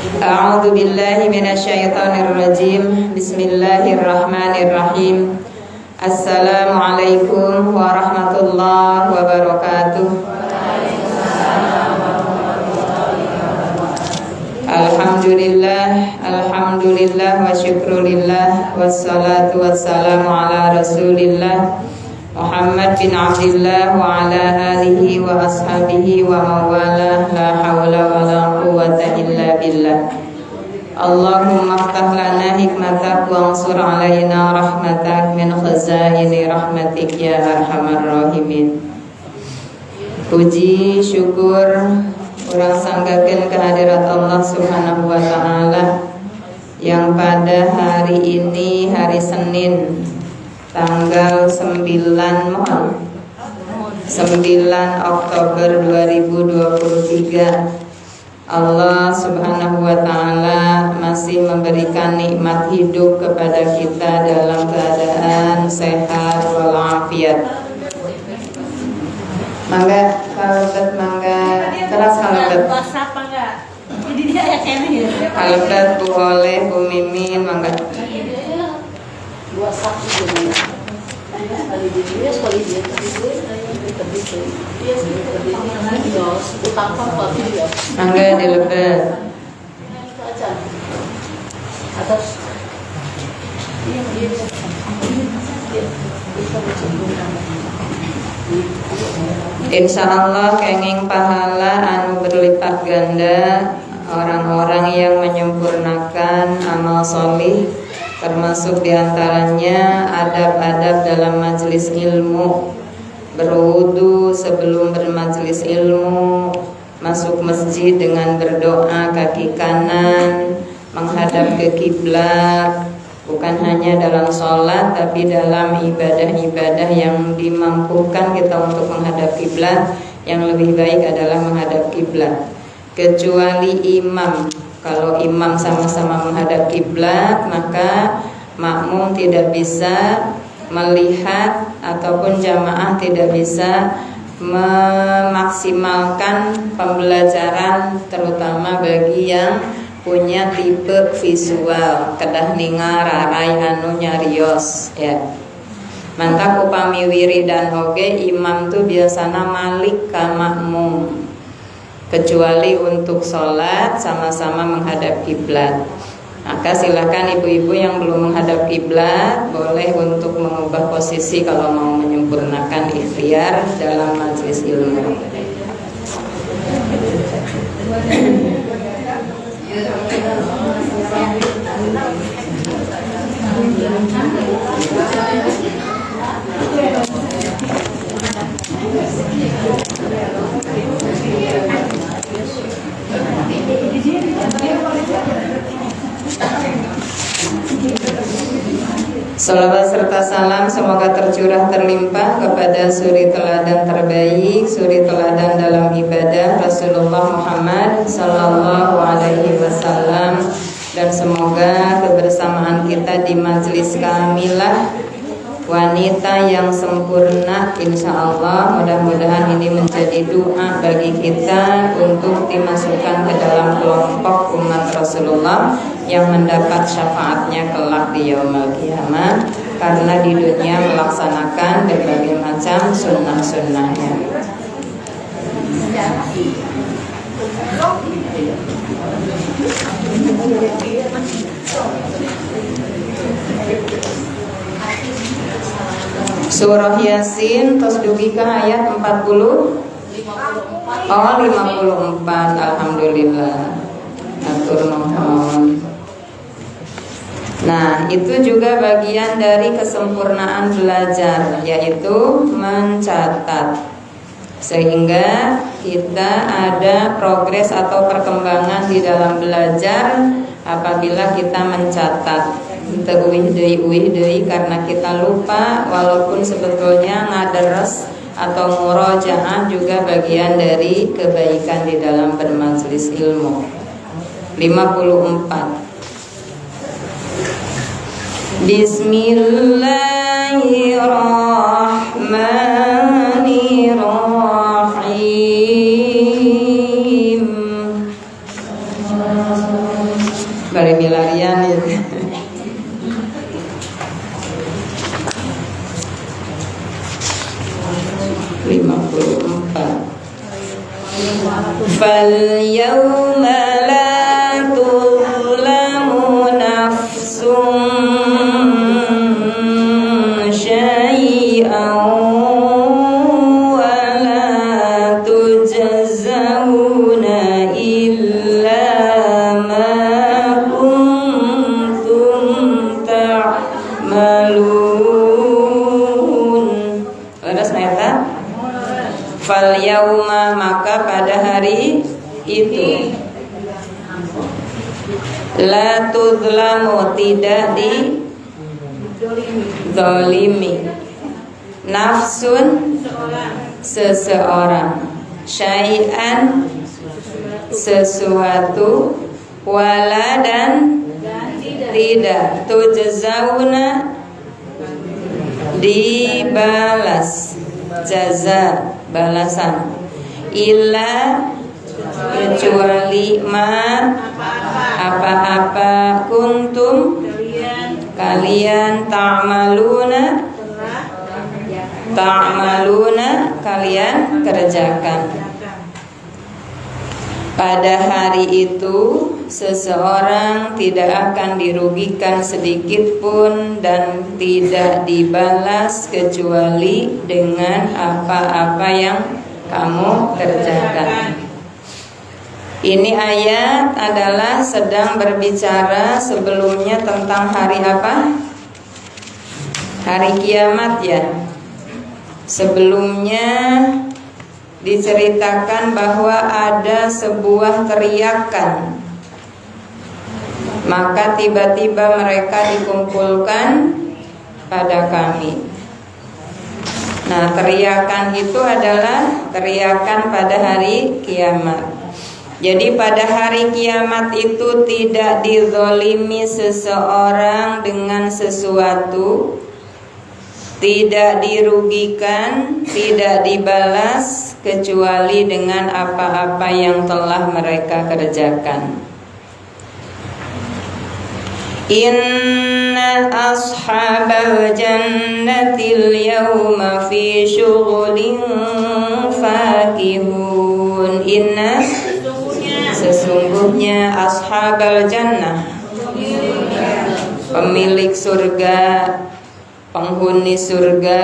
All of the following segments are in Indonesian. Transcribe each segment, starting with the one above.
A'udzu billahi minasyaitonir rajim. Bismillahirrahmanirrahim. Assalamualaikum warahmatullahi wabarakatuh. Alhamdulillah wa syukrulillah wassalatu wassalamu ala Rasulillah Muhammad bin Abdillah wa ala alihi wa ashabihi wa mawalah, la hawla wa la quwwata illa billah. Allahumma aftah lana hikmatak wa ansur alaina rahmatak min khazaini rahmatik ya arhamar rahimin. Puji syukur urang sanggakeun kehadirat Allah Subhanahu wa taala yang pada hari ini, hari Senin, tanggal 9 Oktober 2023, Allah Subhanahu wa taala masih memberikan nikmat hidup kepada kita dalam keadaan sehat walafiat. Mangga kalebet, mangga keras kalebet. WhatsApp enggak? Jadi dia ya kene ya. Kalebet Bu Oleh, Bu Mimin, mangga. WhatsApp juga. Sekali dia sekali dia mangga dilebet. Atas Insya Allah kenging pahala anu berlipat ganda orang-orang yang menyempurnakan amal solih, termasuk diantaranya adab-adab dalam majelis ilmu, berwudu sebelum bermajelis ilmu, masuk masjid dengan berdoa kaki kanan menghadap ke kiblat, bukan hanya dalam sholat tapi dalam ibadah-ibadah yang dimampukan kita untuk menghadap kiblat. Yang lebih baik adalah menghadap kiblat, kecuali imam. Kalau imam sama-sama menghadap kiblat, maka makmum tidak bisa melihat ataupun jamaah tidak bisa memaksimalkan pembelajaran, terutama bagi yang punya tipe visual kedah ninga rarai anu nyarios ya. Mantap upami wiridan oge imam tuh biasana malik ka makmum, kecuali untuk sholat sama-sama menghadap kiblat. Maka silakan ibu-ibu yang belum menghadap kiblat boleh untuk mengubah posisi kalau mau menyempurnakan ikhtiar dalam majelis ilmu. Salawat serta salam semoga tercurah terlimpah kepada suri teladan terbaik, suri teladan dalam ibadah Rasulullah Muhammad Sallallahu Alaihi Wasallam, dan semoga kebersamaan kita di majelis kamilah wanita yang sempurna, insya Allah mudah-mudahan ini menjadi doa bagi kita untuk dimasukkan ke dalam kelompok umat Rasulullah yang mendapat syafaatnya kelak di yaumul qiyamah, karena di dunia melaksanakan berbagai macam sunnah-sunnahnya. Surah Yasin tos dugi ka ayat 40. Oh 54. Alhamdulillah. Atur nuhun. Nah, itu juga bagian dari kesempurnaan belajar, yaitu mencatat, sehingga kita ada progres atau perkembangan di dalam belajar apabila kita mencatat. Uih deui karena kita lupa, walaupun sebetulnya ngaderes atau murojaah juga bagian dari kebaikan di dalam bermajelis ilmu. 54. Bismillahirrahmanirrahim. bari milarian ya. 54. Fal yawma la tuzlamu nafsun syai'an wa la tujzawna illa ma kuntum ta'malun. Leres Neta? Fal yauma, maka pada hari itu, la tudlamu, tidak dizalimi, nafsun, seseorang, syai'an, sesuatu, wala, dan tidak, tujzauna, dibalas, jaza, balasan, illa, kecuali ma, apa-apa, kuntum, kalian, ta'maluna, kalian kerjakan. Pada hari itu seseorang tidak akan dirugikan sedikit pun dan tidak dibalas kecuali dengan apa-apa yang kamu kerjakan. Ini ayat adalah sedang berbicara sebelumnya tentang hari apa? Hari kiamat ya. Sebelumnya diceritakan bahwa ada sebuah teriakan. Maka tiba-tiba mereka dikumpulkan pada kami. Nah, teriakan itu adalah teriakan pada hari kiamat. Jadi pada hari kiamat itu tidak dizolimi seseorang dengan sesuatu, tidak dirugikan, tidak dibalas kecuali dengan apa-apa yang telah mereka kerjakan. Inna ashabal jannatil yawma fi syughulin fakihun. Inna, sesungguhnya ashabal jannah, pemilik surga, penghuni surga,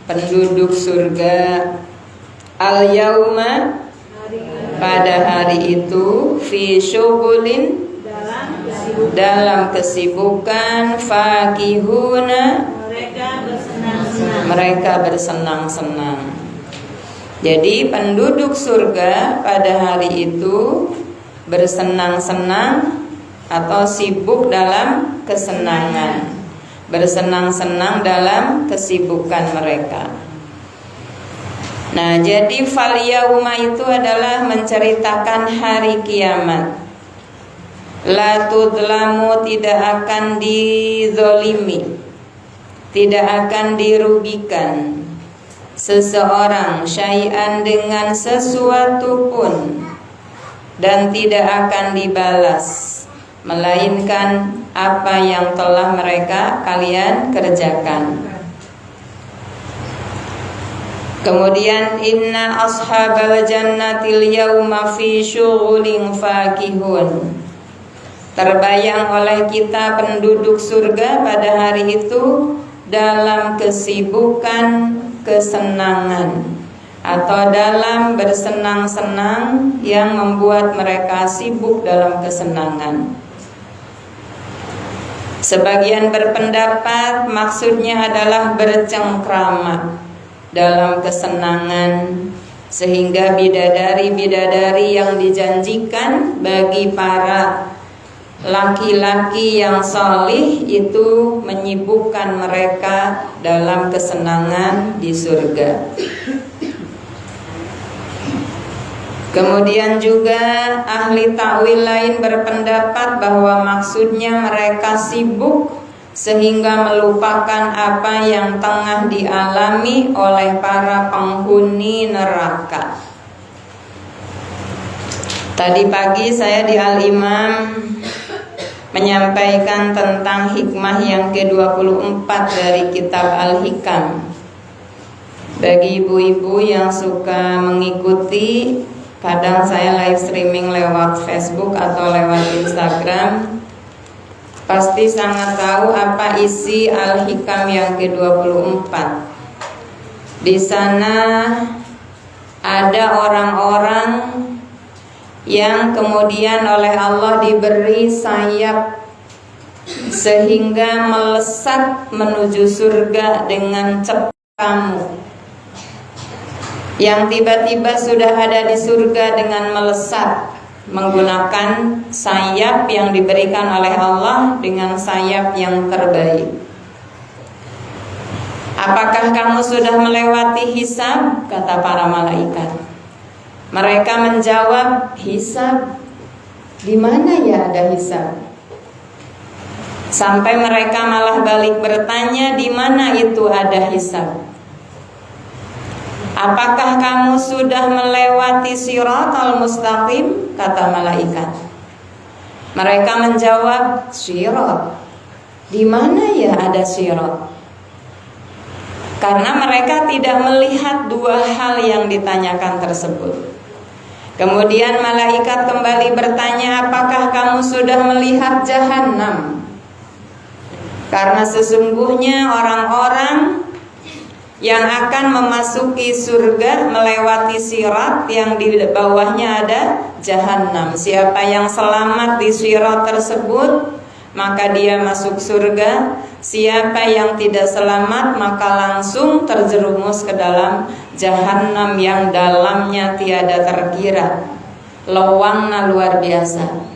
penduduk surga, al-yauma, pada hari itu, fi syughulin, dalam kesibukan, fakihuna, mereka bersenang-senang. Jadi penduduk surga pada hari itu bersenang-senang atau sibuk dalam kesenangan, bersenang-senang dalam kesibukan mereka. Nah, jadi fal yauma itu adalah menceritakan hari kiamat. La tudlamu, tidak akan dizolimi, tidak akan dirugikan seseorang syai'an, dengan sesuatu pun, dan tidak akan dibalas melainkan apa yang telah mereka kalian kerjakan. Kemudian inna ashabal jannatil yawma fi syughulin fakihun. Terbayang oleh kita penduduk surga pada hari itu dalam kesibukan kesenangan atau dalam bersenang-senang yang membuat mereka sibuk dalam kesenangan. Sebagian berpendapat maksudnya adalah bercengkrama dalam kesenangan, sehingga bidadari-bidadari yang dijanjikan bagi para laki-laki yang salih itu menyibukkan mereka dalam kesenangan di surga. Kemudian juga ahli takwil lain berpendapat bahwa maksudnya mereka sibuk sehingga melupakan apa yang tengah dialami oleh para penghuni neraka. Tadi pagi saya di Al-Imam menyampaikan tentang hikmah yang ke-24 dari kitab Al-Hikam. Bagi ibu-ibu yang suka mengikuti, kadang saya live streaming lewat Facebook atau lewat Instagram, pasti sangat tahu apa isi Al-Hikam yang ke-24. Di sana ada orang-orang yang kemudian oleh Allah diberi sayap sehingga melesat menuju surga dengan cepat kamu. Yang tiba-tiba sudah ada di surga dengan melesat menggunakan sayap yang diberikan oleh Allah dengan sayap yang terbaik. Apakah kamu sudah melewati hisab? Kata para malaikat. Mereka menjawab, hisab? Di mana ya ada hisab? Sampai mereka malah balik bertanya, di mana itu ada hisab? Apakah kamu sudah melewati Shiratal Mustaqim? Kata malaikat. Mereka menjawab, Shirat. Di mana ya ada Shirat? Karena mereka tidak melihat dua hal yang ditanyakan tersebut. Kemudian malaikat kembali bertanya, apakah kamu sudah melihat Jahannam? Karena sesungguhnya orang-orang yang akan memasuki surga melewati sirat yang di bawahnya ada Jahannam. Siapa yang selamat di sirat tersebut, maka dia masuk surga. Siapa yang tidak selamat, maka langsung terjerumus ke dalam Jahannam yang dalamnya tiada terkira. Lowangnya luar biasa.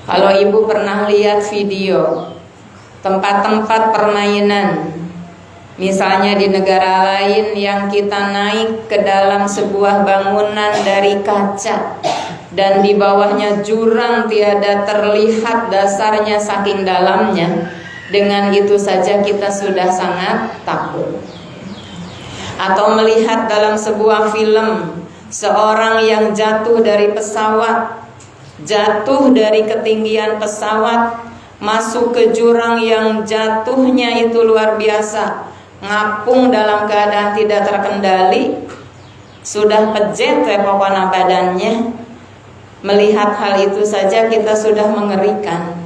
Kalau ibu pernah lihat video tempat-tempat permainan, misalnya di negara lain yang kita naik ke dalam sebuah bangunan dari kaca dan di bawahnya jurang tiada terlihat dasarnya saking dalamnya, dengan itu saja kita sudah sangat takut. Atau melihat dalam sebuah film seorang yang jatuh dari pesawat, jatuh dari ketinggian pesawat, masuk ke jurang yang jatuhnya itu luar biasa, ngapung dalam keadaan tidak terkendali, sudah pejet pokoknya badannya. Melihat hal itu saja kita sudah mengerikan.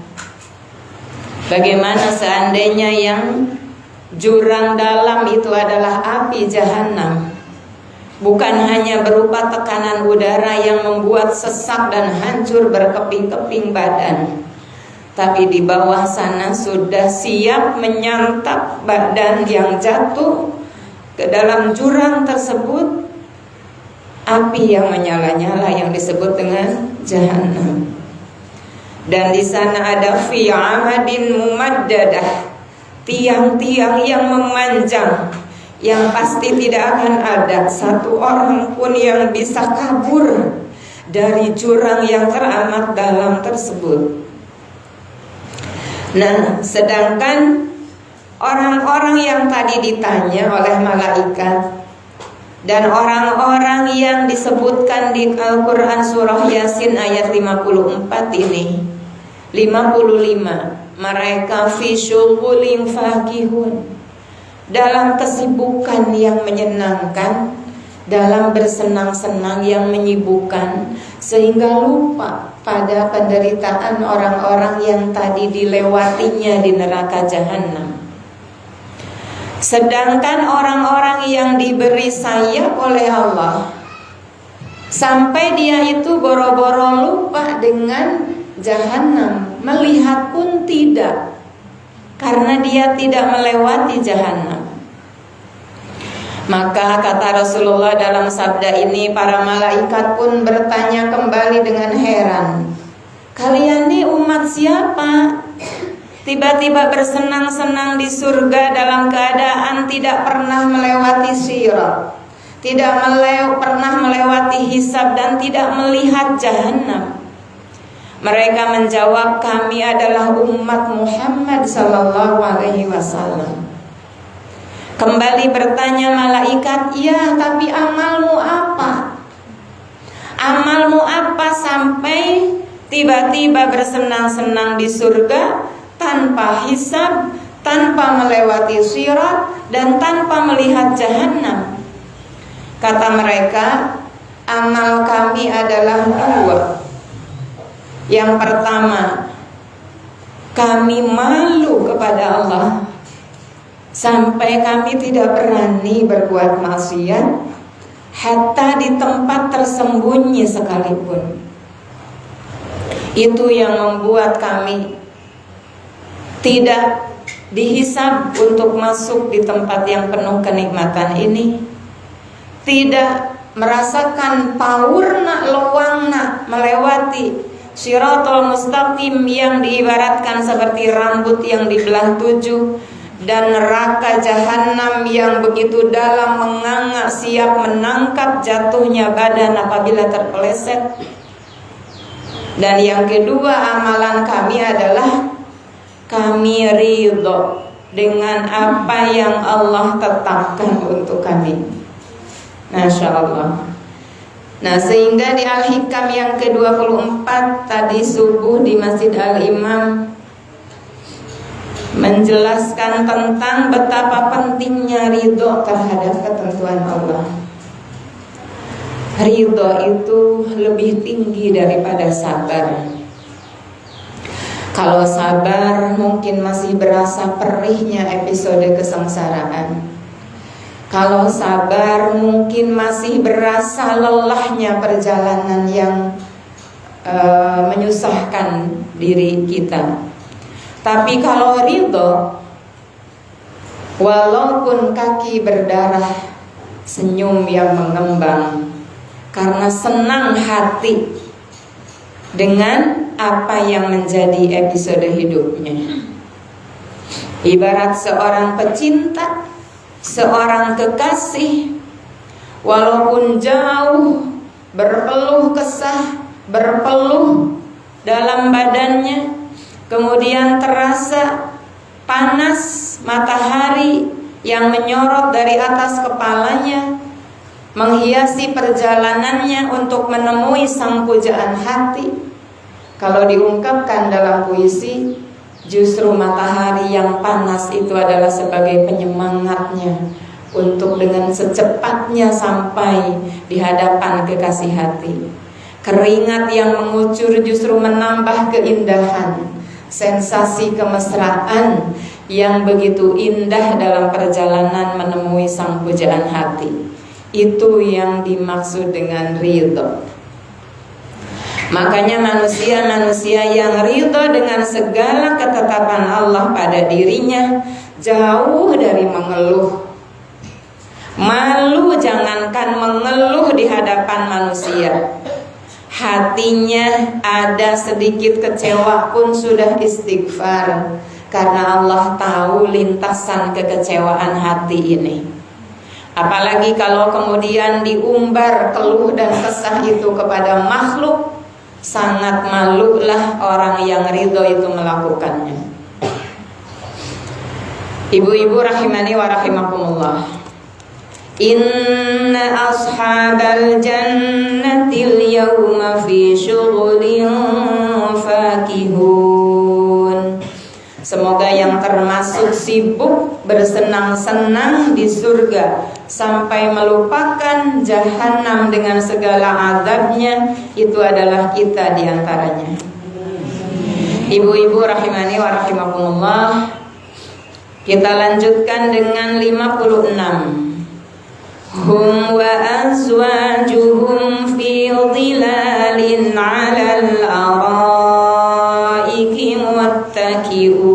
Bagaimana seandainya yang jurang dalam itu adalah api Jahannam? Bukan hanya berupa tekanan udara yang membuat sesak dan hancur berkeping-keping badan, tapi di bawah sana sudah siap menyantap badan yang jatuh ke dalam jurang tersebut, api yang menyala-nyala yang disebut dengan Jahannam. Dan di sana ada fi amadin mumaddadah, tiang-tiang yang memanjang, yang pasti tidak akan ada satu orang pun yang bisa kabur dari jurang yang teramat dalam tersebut. Nah, sedangkan orang-orang yang tadi ditanya oleh malaikat dan orang-orang yang disebutkan di Al-Quran surah Yasin ayat 54 ini, 55, mereka fi syughulin fakihun, dalam kesibukan yang menyenangkan, dalam bersenang-senang yang menyibukkan, sehingga lupa pada penderitaan orang-orang yang tadi dilewatinya di neraka Jahannam. Sedangkan orang-orang yang diberi sayap oleh Allah, sampai dia itu boro-boro lupa dengan Jahannam, melihat pun tidak, karena dia tidak melewati Jahannam. Maka kata Rasulullah dalam sabda ini, para malaikat pun bertanya kembali dengan heran, kalian ini umat siapa? Tiba-tiba bersenang-senang di surga dalam keadaan tidak pernah melewati sirat, tidak pernah melewati hisab, dan tidak melihat Jahannam. Mereka menjawab, kami adalah umat Muhammad sallallahu alaihi wasallam. Kembali bertanya malaikat, ya tapi amalmu apa? Amalmu apa sampai tiba-tiba bersenang-senang di surga tanpa hisab, tanpa melewati sirat, dan tanpa melihat jahanam. Kata mereka, amal kami adalah dua. Yang pertama, kami malu kepada Allah sampai kami tidak berani berbuat maksiat, hatta di tempat tersembunyi sekalipun. Itu yang membuat kami tidak dihisab untuk masuk di tempat yang penuh kenikmatan ini, tidak merasakan paurna lowangna melewati Shiratal Mustaqim yang diibaratkan seperti rambut yang dibelah 7, dan neraka jahanam yang begitu dalam menganga siap menangkap jatuhnya badan apabila terpeleset. Dan yang kedua, amalan kami adalah kami ridho dengan apa yang Allah tetapkan untuk kami. Masya Allah. Nah, sehingga di Al-Hikam yang ke-24 tadi subuh di Masjid Al-Imam menjelaskan tentang betapa pentingnya ridho terhadap ketentuan Allah. Ridho itu lebih tinggi daripada sabar. Kalau sabar mungkin masih berasa perihnya episode kesengsaraan. Kalau sabar mungkin masih berasa lelahnya perjalanan yang menyusahkan diri kita. Tapi kalau ridho, walaupun kaki berdarah, senyum yang mengembang, karena senang hati dengan apa yang menjadi episode hidupnya. Ibarat seorang pecinta, seorang kekasih, walaupun jauh, berpeluh kesah, berpeluh dalam badannya, kemudian terasa panas matahari yang menyorot dari atas kepalanya, menghiasi perjalanannya untuk menemui sang pujaan hati. Kalau diungkapkan dalam puisi, justru matahari yang panas itu adalah sebagai penyemangatnya untuk dengan secepatnya sampai di hadapan kekasih hati. Keringat yang mengucur justru menambah keindahan, sensasi kemesraan yang begitu indah dalam perjalanan menemui sang pujaan hati. Itu yang dimaksud dengan ridho. Makanya manusia-manusia yang ridho dengan segala ketetapan Allah pada dirinya jauh dari mengeluh. Malu jangankan mengeluh di hadapan manusia. Hatinya ada sedikit kecewa pun sudah istighfar, karena Allah tahu lintasan kekecewaan hati ini. Apalagi kalau kemudian diumbar keluh dan kesah itu kepada makhluk, sangat malulah orang yang ridho itu melakukannya. Ibu-ibu rahimani wa rahimakumullah, inna ashabal jannatil yawma fi syughulin fakihun. Semoga yang termasuk sibuk bersenang-senang di surga sampai melupakan jahanam dengan segala azabnya, itu adalah kita diantaranya. Ibu-ibu rahimani wa rahimakumullah, kita lanjutkan dengan 56. Hum wa azwajuhum fi dhilalin 'alal araiki muttaqiun.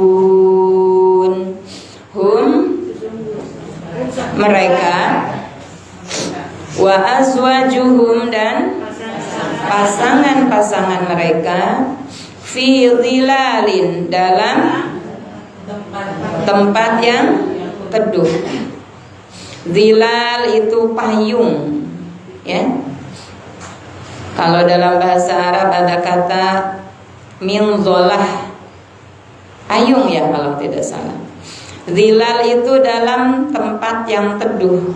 Hum, mereka, wa azwajuhum, dan pasangan-pasangan mereka, fi dhilalin, dalam tempat yang teduh. Dhilal itu payung, ya. Kalau dalam bahasa Arab ada kata minzolah, payung ya kalau tidak salah. Dhilal itu dalam tempat yang teduh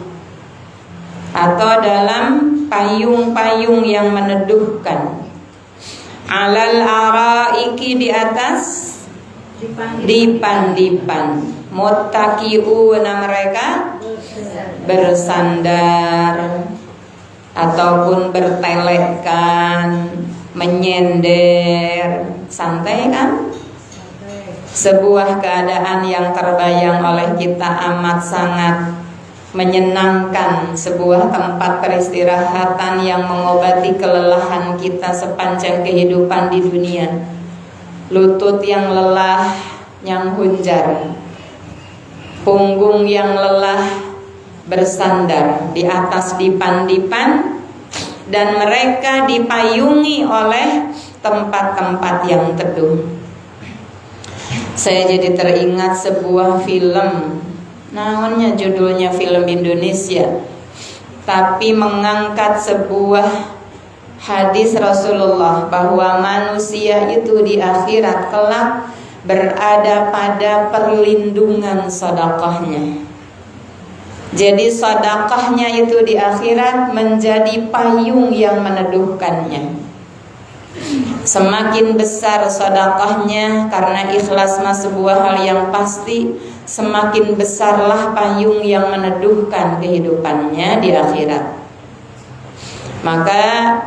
atau dalam payung-payung yang meneduhkan. Alal araiki di atas dipan-dipan. Muttaqiuna mereka bersandar ataupun bertelekan, menyender, santai kan? Sebuah keadaan yang terbayang oleh kita amat sangat menyenangkan, sebuah tempat peristirahatan yang mengobati kelelahan kita sepanjang kehidupan di dunia. Lutut yang lelah, yang hunjar, punggung yang lelah, bersandar di atas dipan-dipan, dan mereka dipayungi oleh tempat-tempat yang teduh. Saya jadi teringat sebuah film, namanya judulnya film Indonesia, tapi mengangkat sebuah hadis Rasulullah bahwa manusia itu di akhirat kelak berada pada perlindungan sedekahnya. Jadi sedekahnya itu di akhirat menjadi payung yang meneduhkannya. Semakin besar sedekahnya, karena ikhlas mah sebuah hal yang pasti, semakin besarlah payung yang meneduhkan kehidupannya di akhirat. Maka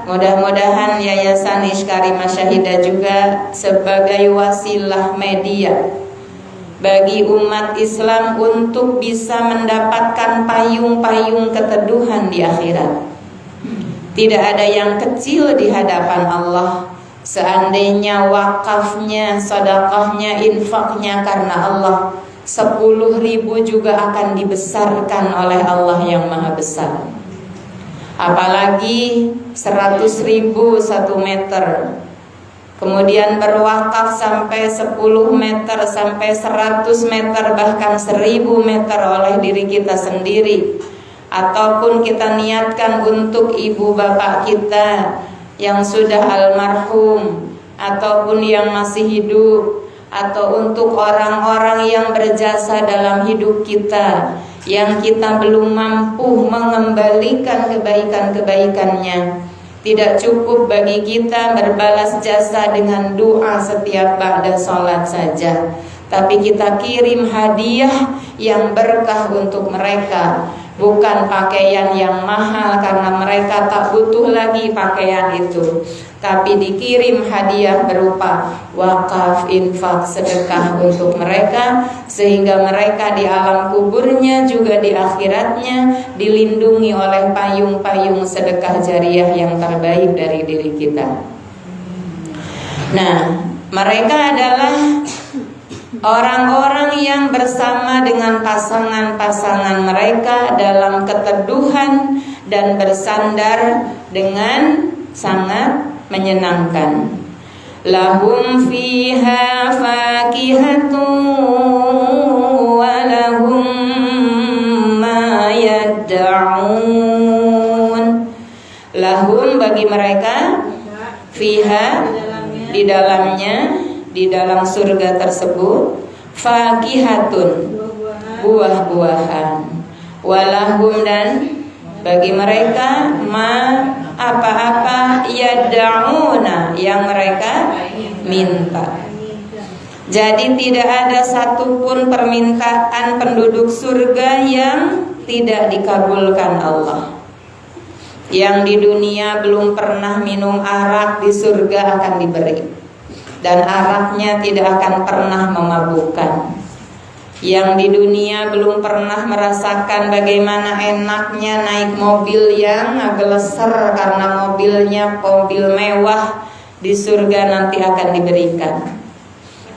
mudah-mudahan Yayasan Ishkarimah Syahidah juga sebagai wasilah media bagi umat Islam untuk bisa mendapatkan payung-payung keteduhan di akhirat. Tidak ada yang kecil di hadapan Allah. Seandainya wakafnya, sedekahnya, infaknya karena Allah, 10.000 juga akan dibesarkan oleh Allah yang maha besar. Apalagi 100.000 1 meter, kemudian berwakaf sampai 10 meter, sampai 100 meter, bahkan 1000 meter oleh diri kita sendiri. Ataupun kita niatkan untuk ibu bapak kita yang sudah almarhum, ataupun yang masih hidup, atau untuk orang-orang yang berjasa dalam hidup kita, yang kita belum mampu mengembalikan kebaikan-kebaikannya. Tidak cukup bagi kita berbalas jasa dengan doa setiap ba'da sholat saja, tapi kita kirim hadiah yang berkah untuk mereka. Bukan pakaian yang mahal karena mereka tak butuh lagi pakaian itu, tapi dikirim hadiah berupa wakaf, infak, sedekah untuk mereka, sehingga mereka di alam kuburnya juga di akhiratnya dilindungi oleh payung-payung sedekah jariah yang terbaik dari diri kita. Nah, mereka adalah orang-orang yang bersama dengan pasangan-pasangan mereka dalam keteduhan dan bersandar dengan sangat menyenangkan. Lahum fiha fakihatun wa lahum ma yadda'un. Lahum bagi mereka, fiha di dalamnya, di dalam surga tersebut, fakihatun buah-buahan, walahum dan bagi mereka ma apa-apa yad'una yang mereka minta. Jadi tidak ada satupun permintaan penduduk surga yang tidak dikabulkan Allah. Yang di dunia belum pernah minum arak, di surga akan diberi. Dan araknya tidak akan pernah memabukkan. Yang di dunia belum pernah merasakan bagaimana enaknya naik mobil yang ngegeleser karena mobilnya mobil mewah, di surga nanti akan diberikan.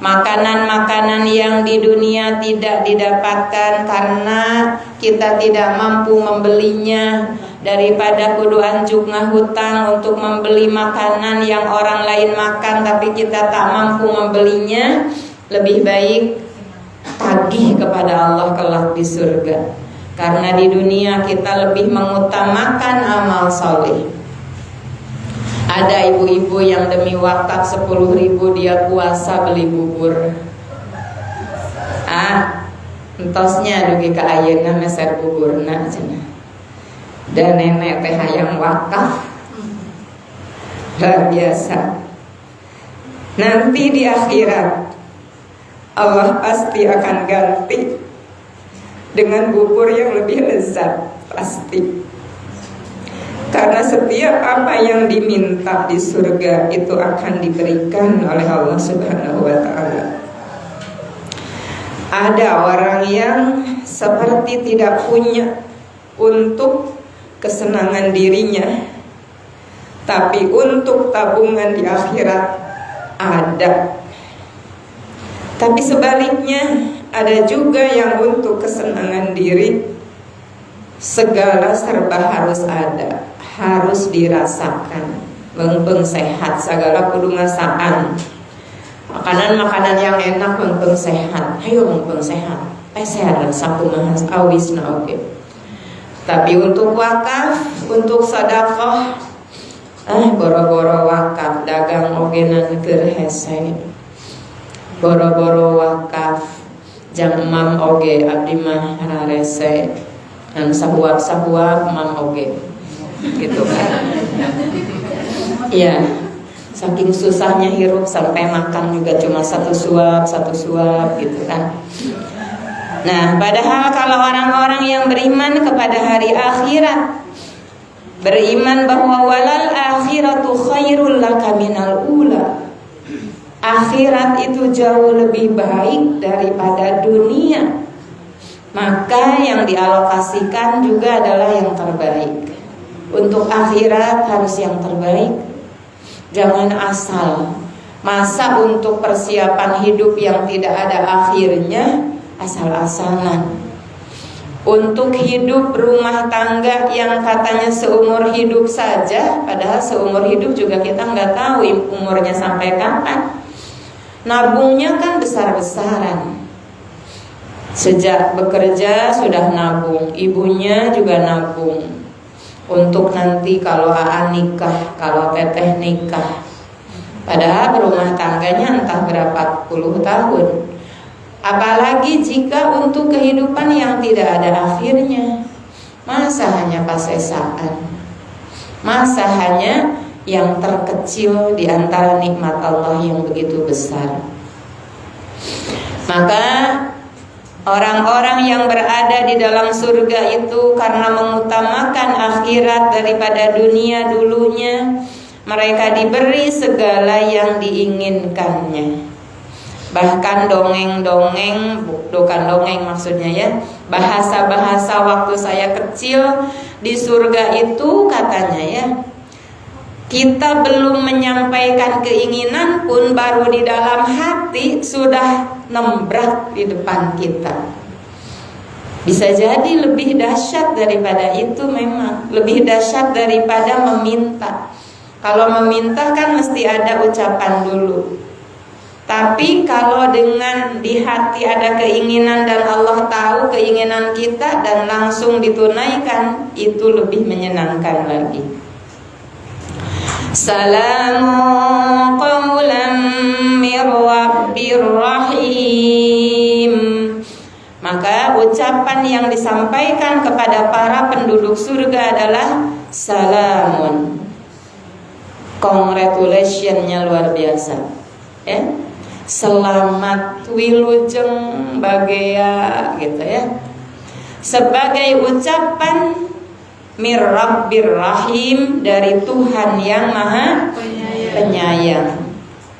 Makanan-makanan yang di dunia tidak didapatkan karena kita tidak mampu membelinya, daripada kudu anjuk ngahutang untuk membeli makanan yang orang lain makan tapi kita tak mampu membelinya, lebih baik tagih kepada Allah kelak di surga. Karena di dunia kita lebih mengutamakan amal soleh. Ada ibu-ibu yang demi wakaf 10.000 dia puasa beli bubur. Entosnya dugi ka ayeuna meser buburna cenah. Dan nenek teh hayang wakaf. Luar biasa. Nanti di akhirat Allah pasti akan ganti dengan bubur yang lebih lezat, pasti. Karena setiap apa yang diminta di surga itu akan diberikan oleh Allah Subhanahu wa ta'ala. Ada orang yang seperti tidak punya untuk kesenangan dirinya, tapi untuk tabungan di akhirat ada. Tapi sebaliknya, ada juga yang untuk kesenangan diri segala serba harus ada, harus dirasakan. Mengpeng sehat, segala kudu ngasaan. Makanan-makanan yang enak mengpeng sehat. Ayo mengpeng sehat. Sehat sakumaha awisna oge. Tapi untuk wakaf, untuk sedekah, boro-boro wakaf dagang ogenan keur hese. Boro-boro wakaf jang mam oge abdi mah rarese. Dan sahuap-sahuap mam oge. Gitu kan. Iya. Saking susahnya hirup sampai makan juga cuma satu suap gitu kan. Nah, padahal kalau orang-orang yang beriman kepada hari akhirat, beriman bahwa walal akhiratu khairul laka minal ula, akhirat itu jauh lebih baik daripada dunia, maka yang dialokasikan juga adalah yang terbaik. Untuk akhirat harus yang terbaik. Jangan asal. Masa untuk persiapan hidup yang tidak ada akhirnya asal-asalan. Untuk hidup rumah tangga yang katanya seumur hidup saja, padahal seumur hidup juga kita nggak tahu umurnya sampai kapan. Nabungnya kan besar-besaran. Sejak bekerja sudah nabung, ibunya juga nabung. Untuk nanti kalau Aa nikah, kalau Teteh nikah. Padahal berumah tangganya entah berapa puluh tahun. Apalagi jika untuk kehidupan yang tidak ada akhirnya. Masa hanya pasesaan? Masa hanya yang terkecil di antara nikmat Allah yang begitu besar? Maka orang-orang yang berada di dalam surga itu karena mengutamakan akhirat daripada dunia dulunya, mereka diberi segala yang diinginkannya. Bahkan dongeng-dongeng, bukan dongeng maksudnya ya, bahasa-bahasa waktu saya kecil di surga itu katanya ya, kita belum menyampaikan keinginan pun baru di dalam hati sudah nembrak di depan kita. Bisa jadi lebih dahsyat daripada itu, memang lebih dahsyat daripada meminta. Kalau meminta kan mesti ada ucapan dulu. Tapi kalau dengan di hati ada keinginan dan Allah tahu keinginan kita dan langsung ditunaikan, itu lebih menyenangkan lagi. Salamun qawlan mir rabbir rahim. Maka ucapan yang disampaikan kepada para penduduk surga adalah salamun. Congratulationnya luar biasa ya. Selamat wilujeng bagea gitu ya. Sebagai ucapan mir rabbir rahim, dari Tuhan yang maha penyayang.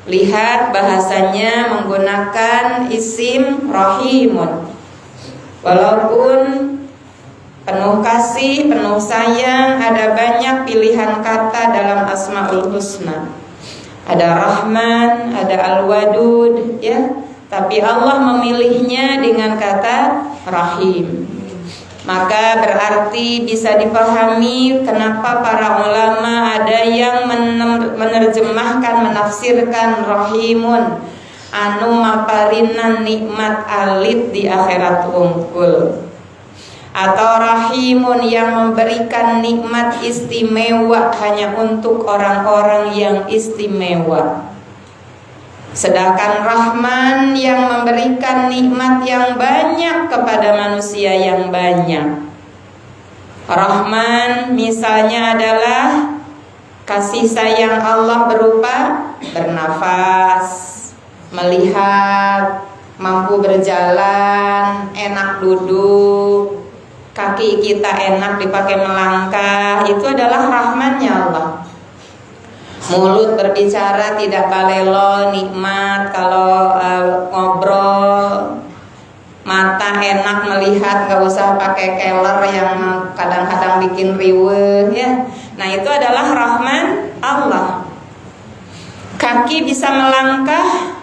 Lihat bahasanya menggunakan isim rahimun. Walaupun penuh kasih, penuh sayang, ada banyak pilihan kata dalam Asmaul Husna. Ada Rahman, ada Al-Wadud ya. Tapi Allah memilihnya dengan kata Rahim. Maka berarti bisa dipahami kenapa para ulama ada yang menerjemahkan, menafsirkan Rahimun, anu maparinan nikmat alit di akhirat unggul, atau Rahimun yang memberikan nikmat istimewa hanya untuk orang-orang yang istimewa. Sedangkan Rahman yang memberikan nikmat yang banyak kepada manusia yang banyak. Rahman misalnya adalah Kasih sayang Allah berupa bernafas, melihat, mampu berjalan, enak duduk, kaki kita enak dipakai melangkah. Itu adalah rahmatnya Allah. Mulut berbicara tidak balelo, nikmat kalau ngobrol. Mata enak melihat, gak usah pakai keler yang kadang-kadang bikin riweuh ya. Nah itu adalah rahmat Allah. Kaki bisa melangkah,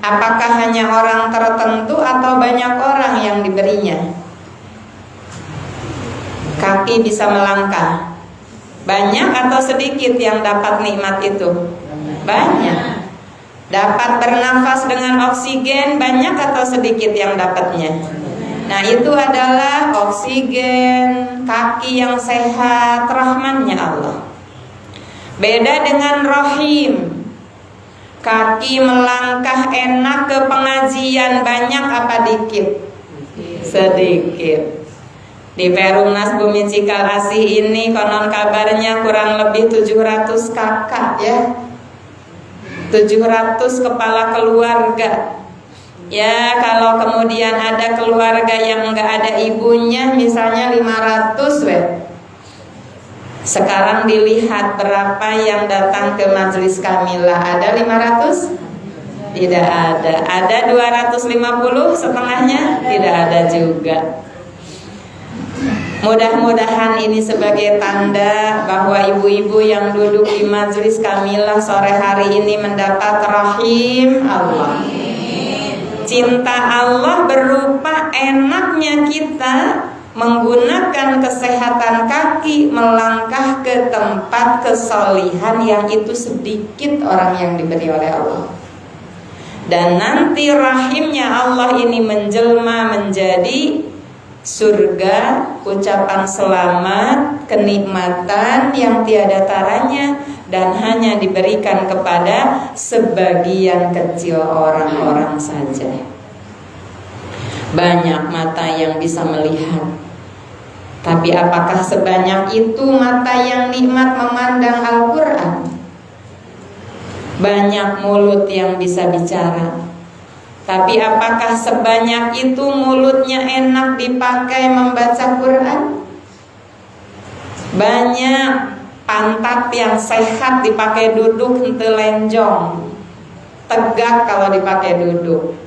apakah hanya orang tertentu atau banyak orang yang diberinya? Kaki bisa melangkah, banyak atau sedikit yang dapat nikmat itu? Banyak. Dapat bernafas dengan oksigen, banyak atau sedikit yang dapatnya? Nah itu adalah oksigen, kaki yang sehat, rahmatnya Allah. Beda dengan rahim. Kaki melangkah enak ke pengajian, banyak apa dikit? Sedikit. Di Perumnas Bumi Cikal Asih ini konon kabarnya kurang lebih 700 kakak ya, 700 kepala keluarga. Ya kalau kemudian ada keluarga yang nggak ada ibunya, misalnya 500 weh. Sekarang dilihat berapa yang datang ke majelis kamilah. Ada 500? Tidak ada. Ada 250 setengahnya? Tidak ada juga. Mudah-mudahan ini sebagai tanda bahwa ibu-ibu yang duduk di majelis kamilah sore hari ini mendapat rahim Allah. Cinta Allah berupa enaknya kita menggunakan kesehatan kaki melangkah ke tempat kesolihan yang itu sedikit orang yang diberi oleh Allah. Dan nanti rahimnya Allah ini menjelma menjadi surga, ucapan selamat, kenikmatan yang tiada taranya dan hanya diberikan kepada sebagian kecil orang-orang saja. Banyak mata yang bisa melihat, tapi apakah sebanyak itu mata yang nikmat memandang Al-Quran? Banyak mulut yang bisa bicara, tapi apakah sebanyak itu mulutnya enak dipakai membaca Quran? Banyak pantat yang sehat dipakai duduk henteu lenjong, tegak kalau dipakai duduk.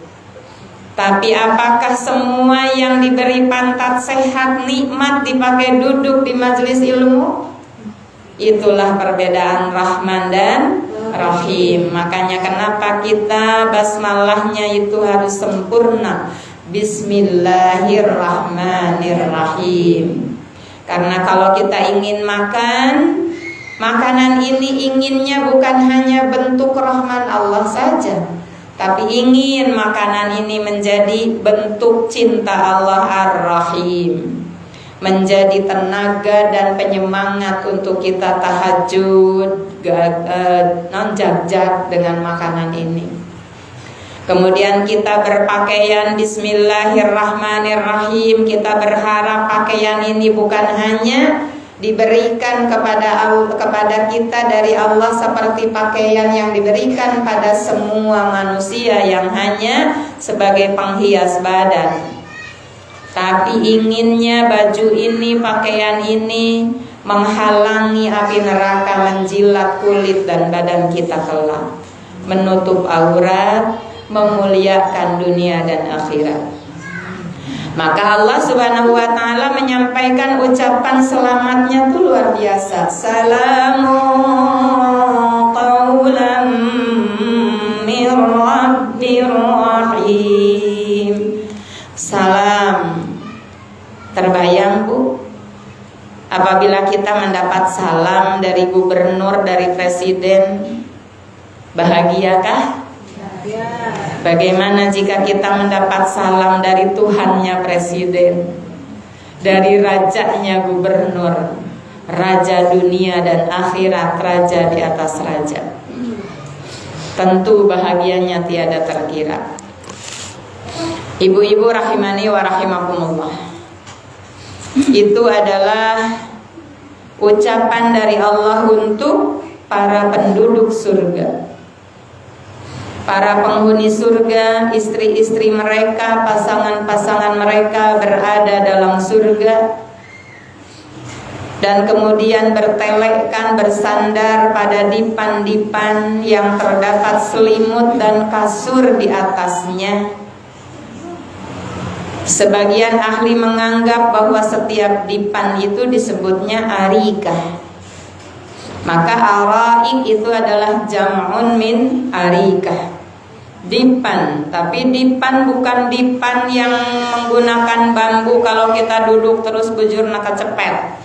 Tapi apakah semua yang diberi pantat sehat nikmat dipakai duduk di majelis ilmu? Itulah perbedaan Rahman dan Rahim. Makanya kenapa kita basmalahnya itu harus sempurna. Bismillahirrahmanirrahim. Karena kalau kita ingin makan, makanan ini inginnya bukan hanya bentuk rahman Allah saja, tapi ingin makanan ini menjadi bentuk cinta Allah Ar-Rahim, menjadi tenaga dan penyemangat untuk kita tahajud, non-jak-jak dengan makanan ini. Kemudian kita berpakaian Bismillahirrahmanirrahim. Kita berharap pakaian ini bukan hanya diberikan kepada kita dari Allah seperti pakaian yang diberikan pada semua manusia yang hanya sebagai penghias badan, tapi inginnya baju ini, pakaian ini menghalangi api neraka menjilat kulit dan badan kita kelak, menutup aurat, memuliakan dunia dan akhirat. Maka Allah Subhanahu wa taala menyampaikan ucapan selamatnya itu luar biasa. Salamun qaulan mir rabbir rahim. Salam. Terbayang Bu, apabila kita mendapat salam dari gubernur, dari presiden, bahagiakah? Bagaimana jika kita mendapat salam dari Tuhannya presiden, dari rajanya gubernur, raja dunia dan akhirat, raja di atas raja? Tentu bahagianya tiada terkira. Ibu-ibu rahimani wa rahimakumullah, itu adalah ucapan dari Allah untuk para penduduk surga. Para penghuni surga, istri-istri mereka, pasangan-pasangan mereka berada dalam surga, dan kemudian bertelekkan bersandar pada dipan-dipan yang terdapat selimut dan kasur di atasnya. Sebagian ahli menganggap bahwa setiap dipan itu disebutnya arikah. Maka araik itu adalah jam'un min arikah, dipan. Tapi dipan bukan dipan yang menggunakan bambu kalau kita duduk terus bujur nak kecepet.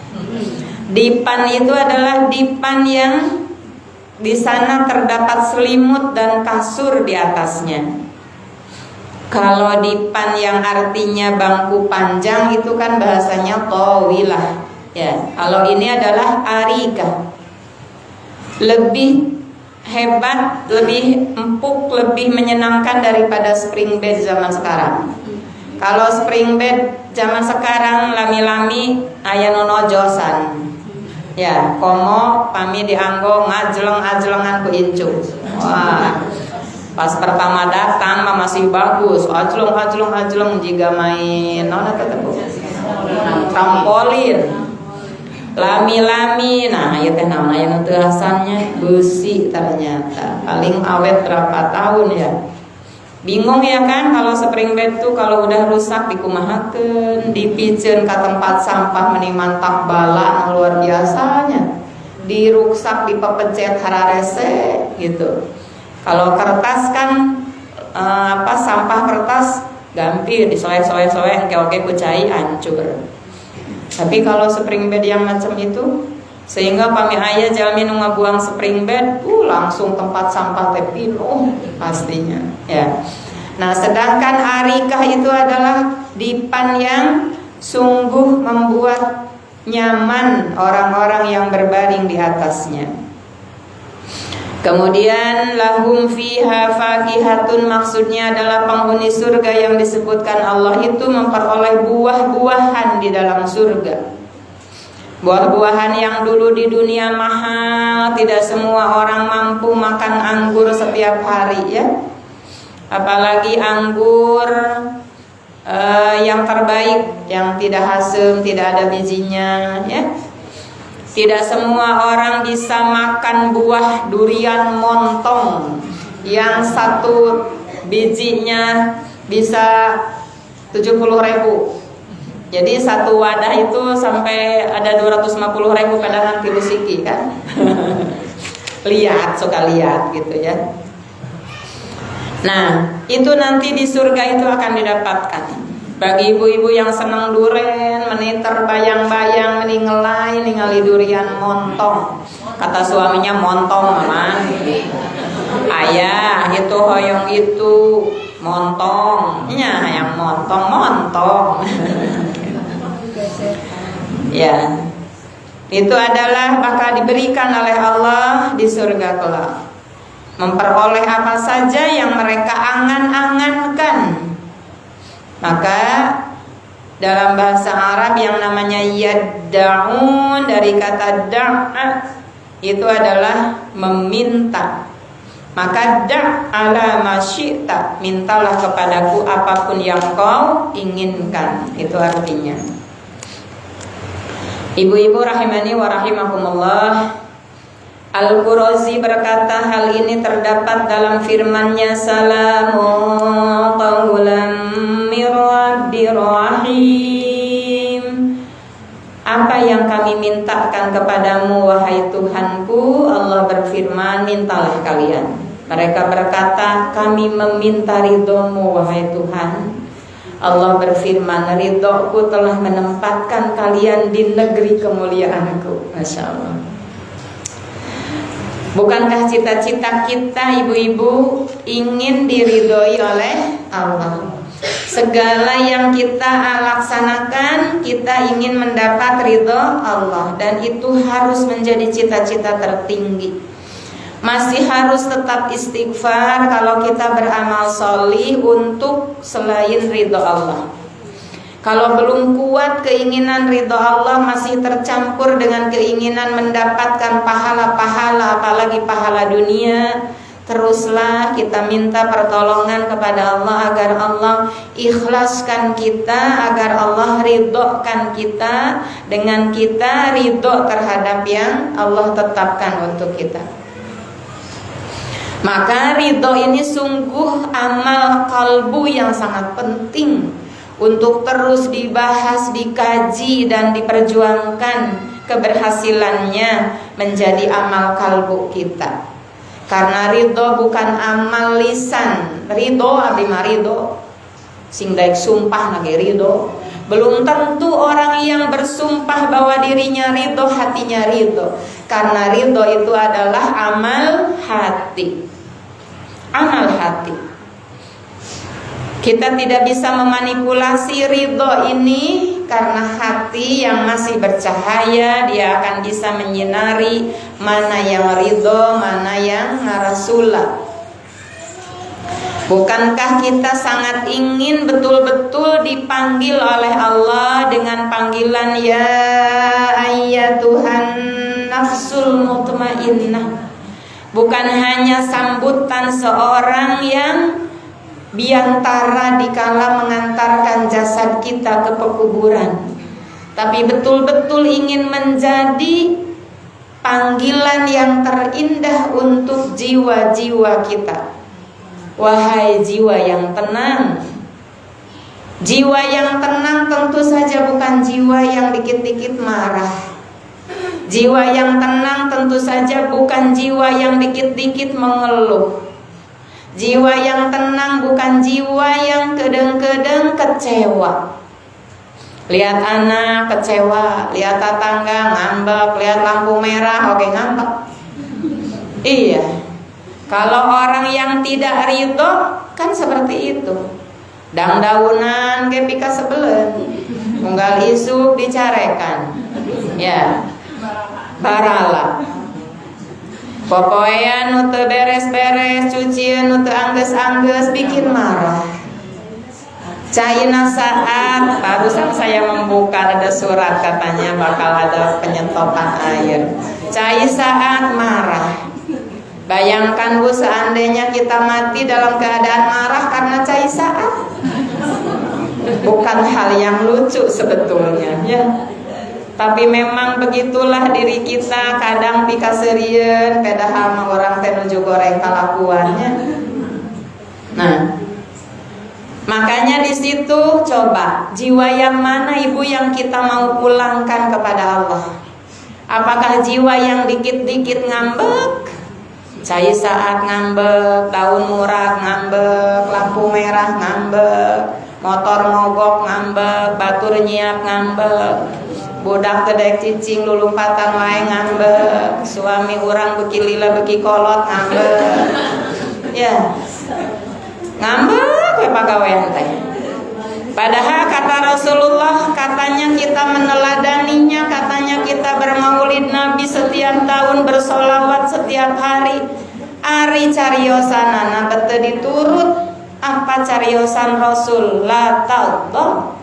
Dipan itu adalah dipan yang di sana terdapat selimut dan kasur di atasnya. Kalau dipan yang artinya bangku panjang itu kan bahasanya tawilah, ya. Kalau ini adalah arikah. Lebih hebat, lebih empuk, lebih menyenangkan daripada spring bed zaman sekarang. Kalau spring bed zaman sekarang lami-lami aya nu nojosan. Ya, komo pami dianggo ngajleng-ajlengan ku incu. Wah. Pas pertama datang mah masih bagus, ajleng jika main naon eta teh trampolin. Lami-lami, nah ieu teh naon aya nu teu asalnya besi ternyata. Paling awet berapa tahun ya. Bingung ya kan kalau spring bed tuh kalau udah rusak dikumahakeun, dipikeun ka tempat sampah meni mantap bala luar biasanya. Diruksak, dipepecet hararese gitu. Kalau kertas kan sampah kertas gampang disoe-soe engke oge ku cai hancur. Tapi kalau spring bed yang macam itu, sehingga pami aya jalmi nu ngabuang spring bed, langsung tempat sampah teh penuh pastinya, ya. Nah, sedangkan arikah itu adalah dipan yang sungguh membuat nyaman orang-orang yang berbaring di atasnya. Kemudian lahum fiha fakihatun, maksudnya adalah penghuni surga yang disebutkan Allah itu memperoleh buah-buahan di dalam surga. Buah-buahan yang dulu di dunia mahal, tidak semua orang mampu makan anggur setiap hari, ya. Apalagi anggur yang terbaik, yang tidak hasem, tidak ada bijinya, ya. Tidak semua orang bisa makan buah durian montong yang satu bijinya bisa 70.000. Jadi satu wadah itu sampai ada 250.000 pedangan kilo siki kan. Suka lihat gitu ya. Nah, itu nanti di surga itu akan didapatkan. Bagi ibu-ibu yang senang duren, meniter bayang-bayang, meningelai, ningali durian montong. Kata suaminya montong, mama. Ayah, itu hoyong itu montong. Yang montong. Ya, itu adalah bakal diberikan oleh Allah di surga kelak. Memperoleh apa saja yang mereka angan-angankan. Maka dalam bahasa Arab yang namanya yadda'un, dari kata da'a itu adalah meminta. Maka da'ala masyita, mintalah kepadaku apapun yang kau inginkan. Itu artinya. Ibu-ibu rahimani wa rahimakumullah, Al-Qurazi berkata hal ini terdapat dalam firman-Nya, salamun qawlan mir rabbir rahim. Apa yang kami mintakan kepadamu wahai Tuhanku? Allah berfirman, mintalah kalian. Mereka berkata, kami meminta ridho-Mu wahai Tuhan. Allah berfirman, ridhoku telah menempatkan kalian di negeri kemuliaanku. Masya Allah. Bukankah cita-cita kita ibu-ibu ingin diridhoi oleh Allah? Segala yang kita laksanakan, kita ingin mendapat ridho Allah, dan itu harus menjadi cita-cita tertinggi. Masih harus tetap istighfar kalau kita beramal sholih untuk selain ridho Allah. Kalau belum kuat keinginan ridho Allah, masih tercampur dengan keinginan mendapatkan pahala-pahala, apalagi pahala dunia, teruslah kita minta pertolongan kepada Allah agar Allah ikhlaskan kita, agar Allah ridhokan kita dengan kita ridho terhadap yang Allah tetapkan untuk kita. Maka ridho ini sungguh amal kalbu yang sangat penting untuk terus dibahas, dikaji, dan diperjuangkan keberhasilannya menjadi amal kalbu kita. Karena ridho bukan amal lisan. Ridho abdi mah ridho, sing daek sumpah lagi ridho. Belum tentu orang yang bersumpah bahwa dirinya ridho, hatinya ridho. Karena ridho itu adalah amal hati. Amal hati. Kita tidak bisa memanipulasi ridho ini, karena hati yang masih bercahaya dia akan bisa menyinari mana yang ridho, mana yang ngarasula. Bukankah kita sangat ingin betul-betul dipanggil oleh Allah dengan panggilan ya ayyatuhan nafsul mutmainnah? Bukan hanya sambutan seorang yang biantara dikala mengantarkan jasad kita ke pekuburan, tapi betul-betul ingin menjadi panggilan yang terindah untuk jiwa-jiwa kita. Wahai jiwa yang tenang. Jiwa yang tenang tentu saja bukan jiwa yang dikit-dikit marah. Jiwa yang tenang tentu saja bukan jiwa yang dikit-dikit mengeluh. Jiwa yang tenang bukan jiwa yang kedeng-kedeng kecewa. Lihat anak kecewa, lihat tetangga ngambek, lihat lampu merah oke ngambek. Iya. Kalau orang yang tidak ridho kan seperti itu. Dang daunan ge pika sebelen. Unggal isuk dicarekan. Ya. Barala. Popoean nu teu beres-beres, cucian nu teu anggeus-anggeus bikin marah. Caina saat barusan saya membuka ada surat katanya bakal ada penyedotan air. Cai saat marah. Bayangkan Bu, seandainya kita mati dalam keadaan marah karena cai saat. Bukan hal yang lucu sebetulnya, ya. Tapi memang begitulah diri kita, kadang pikaserian padahal mah orang teh nuju goreng kalakuannya. Nah, makanya di situ coba jiwa yang mana Ibu yang kita mau pulangkan kepada Allah? Apakah jiwa yang dikit-dikit ngambek, cai saat ngambek, daun murah ngambek, lampu merah ngambek, motor mogok ngambek, batur nyiap ngambek, budak tedek cicing lulumpatan wae ngambek, suami orang beki lila beki kolot ngambek. Ya. Ngambek we pagawean teh. Padahal kata Rasulullah, katanya kita meneladaninya, katanya kita bermaulid Nabi setiap tahun, bersolawat setiap hari. Ari cariosanana bete diturut apa cariosan Rasul, la taghdab.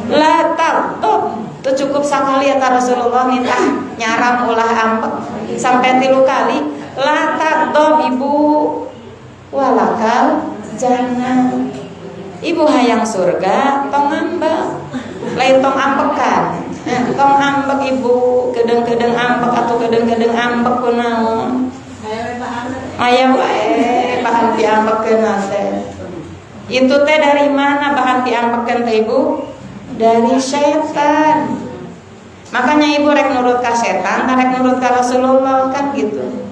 La taghdab. Itu cukup sekali ya Rasulullah minta nyaram ulah ambek sampai 3 kali. La taghdab Ibu, walakal jannah. Ibu hayang surga tong ambek, lain tong ambekan. Tong ambek Ibu, kedeng-kedeng ambek atau kedeng-kedeng ambek kunaon. Aya wae bahan piambekkeun teh. Itu teh dari mana bahan piambekkeun teh Ibu? Dari setan. Makanya Ibu rek nurut ka setan, rek nurut ka Rasulullah kan gitu.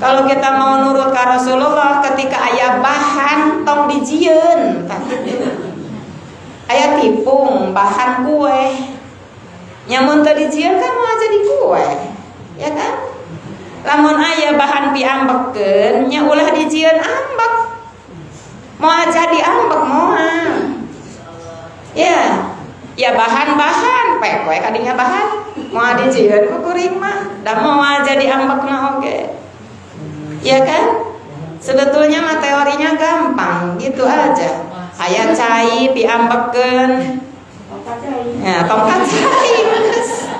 Kalau kita mau nurut ka Rasulullah, ketika aya bahan tong dijieun tah gitu. Aya tipung bahan kue. Nyamun teu dijieun kan mau jadi kue. Ya kan? Lamun aya bahan piambekkeun nya ulah dijieun ambek. Moal jadi ambek moal. Ya. Ya bahan-bahan kue kadinya bahan moal dijieun ku kuring mah da moal jadi ambekna oge. Ya kan? Sebetulnya mah teorinya gampang, gitu aja. Aya cai piambekeun. Ya, tongkat cai geus.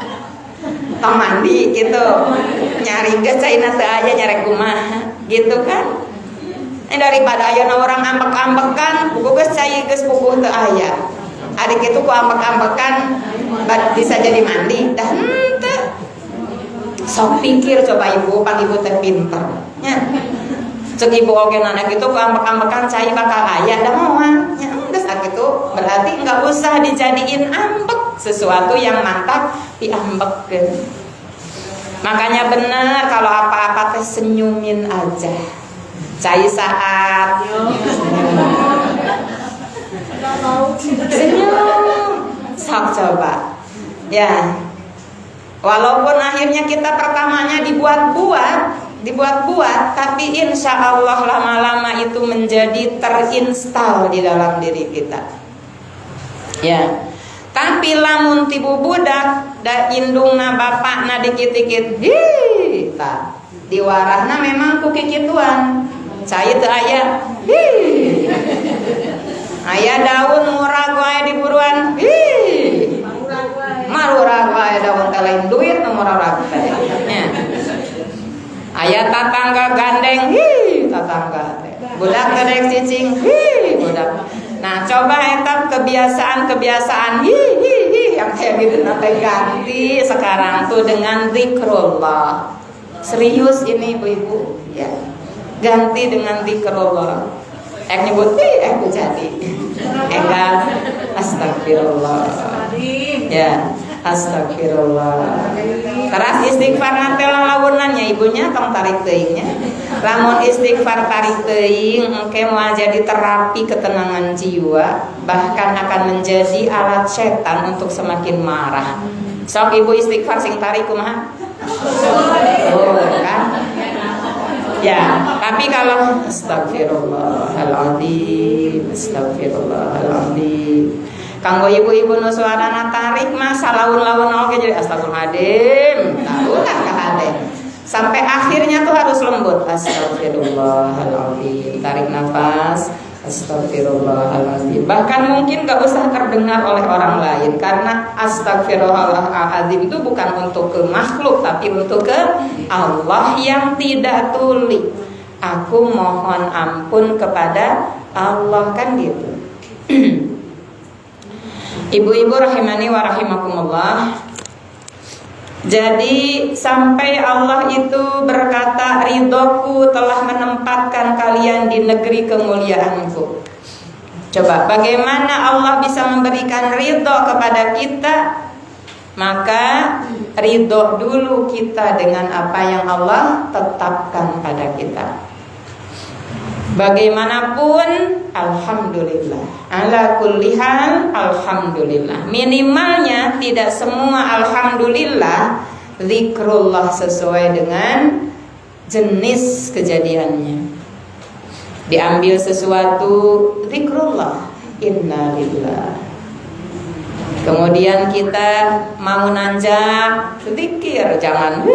Tong mandi gitu. Nyari geus caina teu aya nyari kumaha gitu kan. Daripada ayeuna orang ambek-ambekan, puguh geus cai geus puguh teu aya. Ari kitu ku ambek-ambekan bisa jadi mandi dah henteu. Sok pikir coba ibu, pan ibu teh pinter. Nya. Cek ibu oge nana gitu ku ambek-ambekan cai bakal aya da moal. Nya geus akitu berarti enggak usah dijadiin ambek sesuatu yang mantap diambekkeun. Makanya benar kalau apa-apa teh senyumin aja. Cai saat senyum. Sok coba. Ya. Walaupun akhirnya kita pertamanya dibuat-buat, tapi insya Allah lama-lama itu menjadi terinstal di dalam diri kita. Ya. Tapi lamun tibu budak da indungna bapakna dikit-dikit, diwarahna memang ku kikituan. Cai teu aya. Aya daun murag wae di buruan. Marurag wae daun teh lain duit murag teh. Aya tatangga gandeng, tatangga teh. Budak teh cicing, budak. Nah, coba eta kebiasaan-kebiasaan yang kayak gitu nanti ganti sekarang tuh dengan zikrullah. Serius ini ibu-ibu, ya. Ganti dengan zikrullah. Nyebut aku jadi. Enggak, astagfirullah. Ya, astagfirullah. Teras istighfar nanti lawunannya ibunya tong tarik teuingnya. Lamun istighfar tarik teuing engke moal jadi terapi ketenangan jiwa, bahkan akan menjadi alat setan untuk semakin marah. Sok ibu istighfar sing tarik kumaha? Oh, kan? Ya, tapi kalau astagfirullahaladzim, astagfirullahaladzim. Kanggo ibu-ibu nu suarana tarik mah salaun-laun oge jadi astagfirullahaladzim. Tahu kan kahade. Sampai akhirnya tuh harus lembut. Astagfirullahaladzim. Tarik nafas. Astagfirullahaladzim. Bahkan mungkin gak usah terdengar oleh orang lain, karena astagfirullahaladzim itu bukan untuk ke makhluk, tapi untuk ke Allah yang tidak tuli. Aku mohon ampun kepada Allah, kan gitu. Ibu-ibu rahimani wa rahimakumullah. Jadi sampai Allah itu berkata, ridhoku telah menempatkan kalian di negeri kemuliaanku. Coba bagaimana Allah bisa memberikan ridho kepada kita? Maka ridho dulu kita dengan apa yang Allah tetapkan pada kita. Bagaimanapun, alhamdulillah. Ala kulli hal, alhamdulillah. Minimalnya tidak semua alhamdulillah zikrullah sesuai dengan jenis kejadiannya. Diambil sesuatu zikrullah, innalillah. Kemudian kita mau nanjak zikir, jangan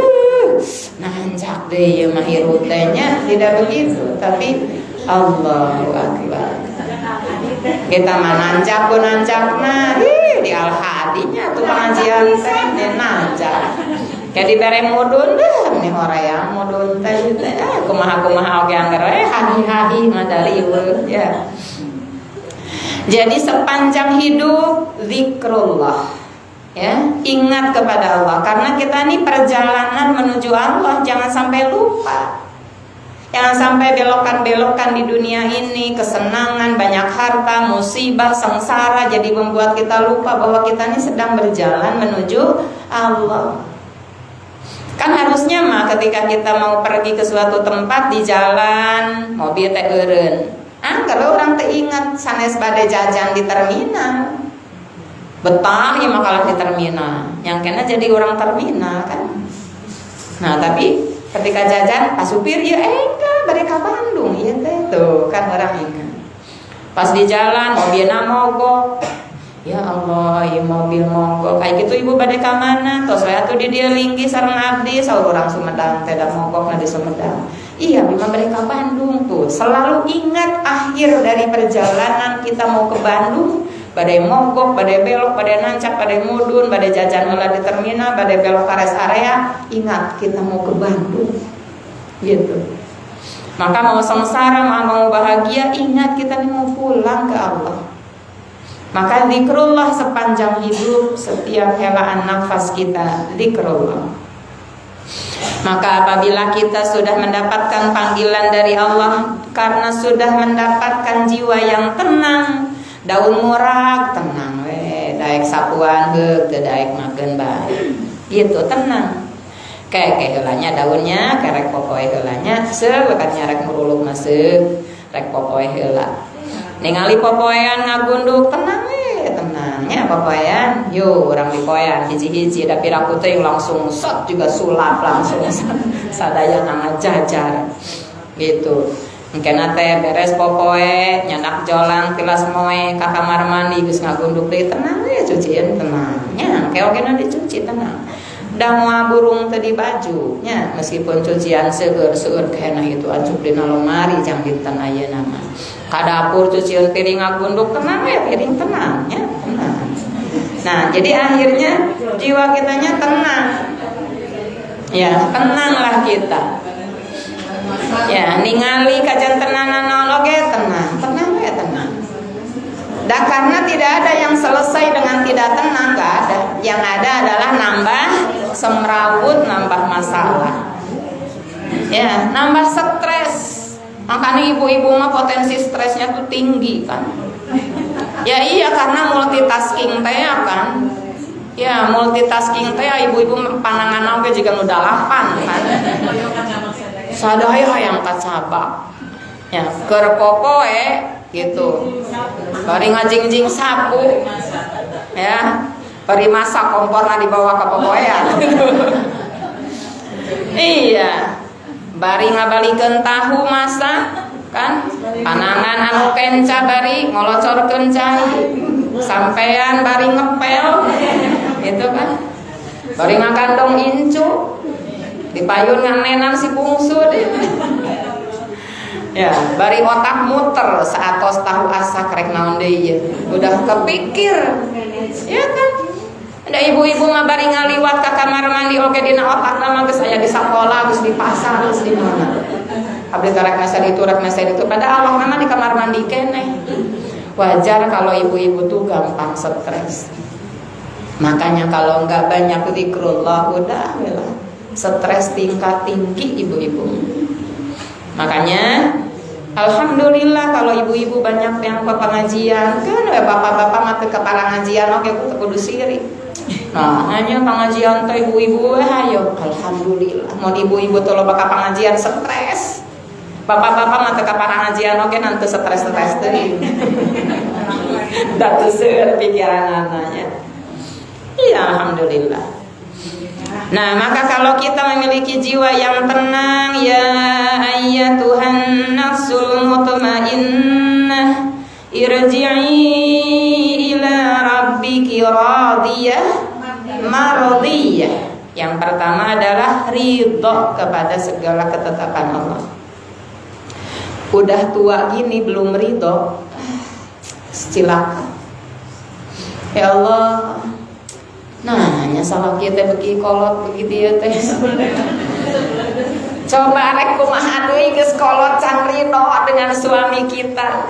nanjak deh ya mahirutenya, tidak begitu, tapi Allahu Akbar. Kita mananjak pun nanjakna di al-hadinya tuh pengajian teh nanjak. Kayak dibere mudun dah nih horeang mudun teh kumaha-kumaha oge anggar hahi-hahi ngadaliweuh ya. Jadi sepanjang hidup zikrullah, ya, ingat kepada Allah, karena kita ini perjalanan menuju Allah, jangan sampai lupa. Jangan sampai belokan-belokan di dunia ini, kesenangan, banyak harta, musibah, sengsara, jadi membuat kita lupa bahwa kita ini sedang berjalan menuju Allah. Kan harusnya mah ketika kita mau pergi ke suatu tempat di jalan, mobil teh eureun. Kalau orang teh ingat sanes bade jajan di terminal. Betah ya makalah di terminal. Yang kena jadi orang terminal kan. Nah, tapi ketika jajan pas supir ya enggak bade ka Bandung ieu teh tuh kan orang ingat. Pas di jalan mobilna mogok. Ya Allah, ieu mobil mogok. Kayak gitu ibu bade ka mana? Tos saya tuh di dieu linggih sareng abdi saur urang Sumedang teh da mogokna di Sumedang. Iya, memang mereka Bandung tuh. Selalu ingat akhir dari perjalanan kita mau ke Bandung, badai mogok, badai belok, badai nancap, badai mudun, badai jajan heula di terminal, badai belok ke rest area. Ingat kita mau ke Bandung, gitu. Maka mau sengsara, mau bahagia, ingat kita nih mau pulang ke Allah. Maka zikrullah sepanjang hidup, setiap helaan nafas kita zikrullah. Maka apabila kita sudah mendapatkan panggilan dari Allah, karena sudah mendapatkan jiwa yang tenang, daun murag tenang daek sapuan heug teu daek mageun bae. Gitu tenang. Kayak heulanya daunnya, kerek popoe heulanya, sebekatnya rek muruluk masuk, rek popoe heula. Ningali popoean ngagunduk tenang tenangnya popoean, yo orang dipoean hiji-hiji da piraku teh langsung set juga sulap langsung sadaya ngajajar gitu. Mungkin teh beres popoe nyandak jolang tilas moe ka kamar mandi geus ngagunduk deui tenang we cucieun tenangnya keogena dicuci tenang. Da moal burung teu di baju nya meskipun cucian seueur-seueur keneh itu acup dina lomari jang dinten ayeuna mah. Ka dapur cucian piring ngagunduk tenang we piring tenang nya tenang. Nah, jadi akhirnya jiwa kitanya tenang. Ya, tenanglah kita. Ya, ningali kajantenanan oge tenang, tenang we tenang. Dan karena tidak ada yang selesai dengan tidak tenang, nggak ada. Yang ada adalah nambah semrawut, nambah masalah. Ya, nambah stres. Makanya ibu-ibu mah potensi stresnya tuh tinggi kan. Ya iya karena multitasking teh kan. Ya multitasking teh ibu-ibu panangan oge juga nu dalapan kan. Sadaya yang kacabak. Ya keur popoe gitu. Bari ngajingjing sapu. Ya, bari masak komporna dibawa ke popoean. Iya. Bari ngabalikeun tahu masak kan panangan anu kenca bari ngolocorkeun cai sampean bari ngepel gitu kan bari ngakandong incu dipayun nganenan si bungsu ya bari otak muter saatos tahu asa krek naon deui udah kepikir ya kan. Ada ibu-ibu mah bari ngaliwat ka kamar mandi oge dina otakna mah geus aya di sakola, geus di pasar, geus di mana. Abdi karek meser itu, rek meser itu, pada Allah mah di kamar mandi keneh. Wajar kalau ibu-ibu tuh gampang stres. Makanya kalau enggak banyak zikrullah udah stres tingkat tinggi ibu-ibu. Makanya alhamdulillah kalau ibu-ibu banyak yang ke pengajian kan bapak-bapak mah teu ke pengajian oke kudu sirik. Nah, hanya pengajian teh ibu-ibu hayo alhamdulillah. Mau ibu-ibu teh loba ka pengajian stres. Bapak-bapak mah teu ka pengajian oke nanti stres-stres teuing. Da teu seueur pikiranna nya. Iya alhamdulillah. Nah, maka kalau kita memiliki jiwa yang tenang, ya ayyatuhan nafsul mutmainnah, irji'i ila rabbiki radiyah mardiyah. Yang pertama adalah ridho kepada segala ketetapan Allah. Udah tua gini belum ridho, cilaka. Ya Allah, nah hanya salah kita begi kolot begitu ya teh. Coba rek kumaha deui geus kolot can ridho dengan suami kita.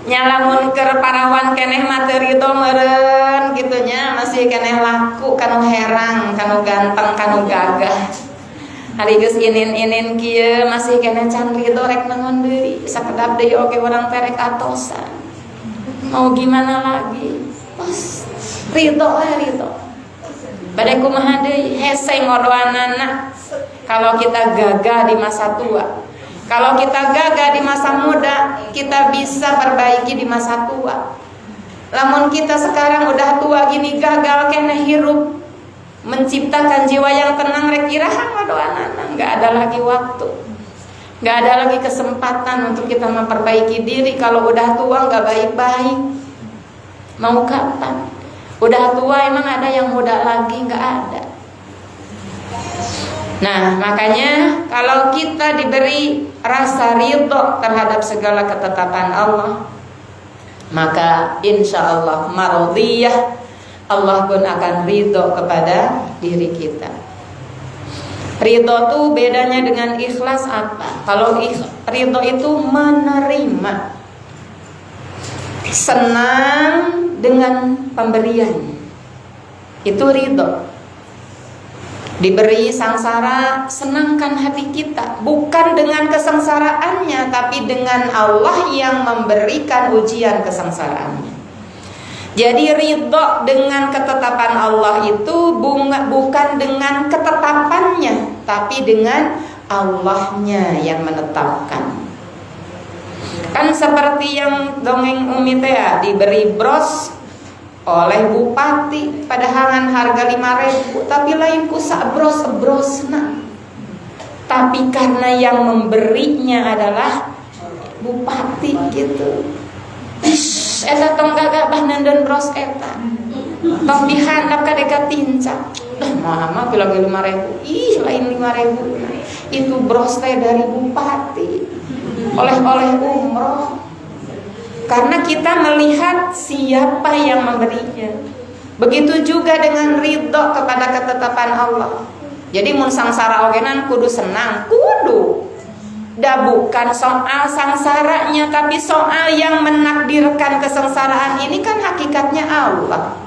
Nyalamun keur parawan keneh mah teu ridho meureun kitu nya, masih keneh laku kanu herang, kanu ganteng, kanu gagah. Hari geus inin-inin kieu masih keneh can ridho rek naon deui, sakedap deui oge urang teh rek atosan. Mau gimana lagi? Ridho we ridho. Bade kumaha deui hese ngodoanana kalau kita gagah di masa tua. Kalau kita gagah di masa muda, kita bisa perbaiki di masa tua. Lamun kita sekarang udah tua gini gagal kena hirup menciptakan jiwa yang tenang rek iraha ngodoanana, enggak ada lagi waktu. Enggak ada lagi kesempatan untuk kita memperbaiki diri. Kalau udah tua enggak baik-baik. Mau kapan? Udah tua emang ada yang muda lagi? Enggak ada. Nah, makanya kalau kita diberi rasa ridho terhadap segala ketetapan Allah, maka insya Allah maradiyah, Allah pun akan ridho kepada diri kita. Ridho tuh bedanya dengan ikhlas apa? Kalau ridho itu menerima, senang dengan pemberian, itu ridho. Diberi sangsara, senangkan hati kita, bukan dengan kesengsaraannya, tapi dengan Allah yang memberikan ujian kesengsaraannya. Jadi ridho dengan ketetapan Allah itu bukan dengan ketetapannya, tapi dengan Allahnya yang menetapkan. Kan seperti yang dongeng Umi teh ya, diberi bros oleh bupati padahalan harga 5.000, tapi lain ku sabros-brosna. Tapi karena yang memberinya adalah bupati gitu. Eta tong gagabah nandeun bros eta. Tong dihandap ka deka tinca. Mah pila 5.000. Ih, lain 5.000. Itu bros teh dari bupati. Oleh-oleh umroh. Karena kita melihat siapa yang memberinya. Begitu juga dengan ridho kepada ketetapan Allah. Jadi mun sangsara ogenan kudu senang, kudu. Da bukan soal sangsaranya, tapi soal yang menakdirkan kesengsaraan ini kan hakikatnya Allah.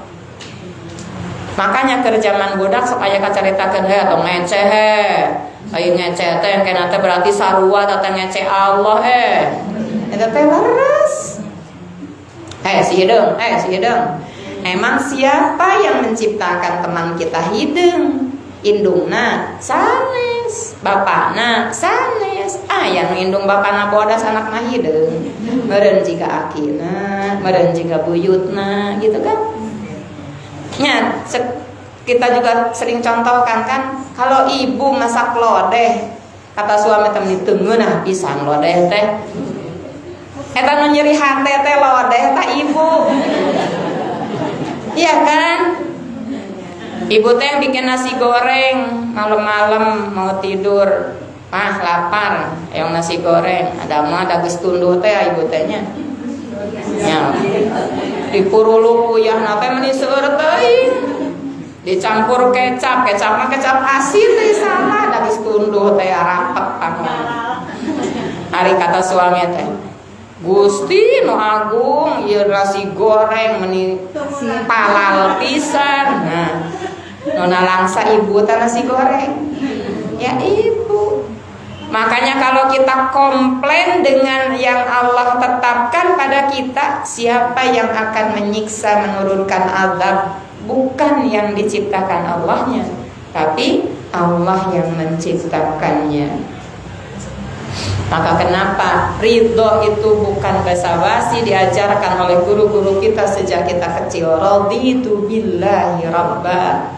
Makanya kerjaman budak sok aya kacaritakeun he atau ngeceh he. Aya ngeceh teh yang kana teh berarti sarua teh ngeceh Allah Eta teh leres. Si hidung. Emang siapa yang menciptakan teman kita hidung? Indungna sanes, bapakna sanes. Yang indung bapakna bodas anakna hidung. Meureun jiga akina, meureun jiga buyutna, gitu kan? Nya, kita juga sering contohkan kan, kalau ibu masak lodeh, kata suami temen tunggu nah pisang lodeh teh. Eta nu nyeri hate teh lodeh eta ibu. Iya kan? Ibu teh yang bikin nasi goreng malam-malam mau tidur, lapar, yang nasi goreng, ada mah ada geus tunduh teh ibu tehnya. Ya. Dipurulu puyahna teh meuni seueur teuing. Dicampur kecap mah kecap asin teh salah, ada geus tunduh teh rapet pangan. Ari kata suami teh, Gusti nu agung ieu nasi goreng meuni palal pisan. Nah, nona langsa ibu teh nasi goreng. Ya ibu. Makanya kalau kita komplain dengan yang Allah tetapkan pada kita, siapa yang akan menyiksa menurunkan azab? Bukan yang diciptakan Allahnya, tapi Allah yang menciptakannya. Maka kenapa ridho itu bukan basa-basi diajarkan oleh guru-guru kita sejak kita kecil. Raditu billahi rabba.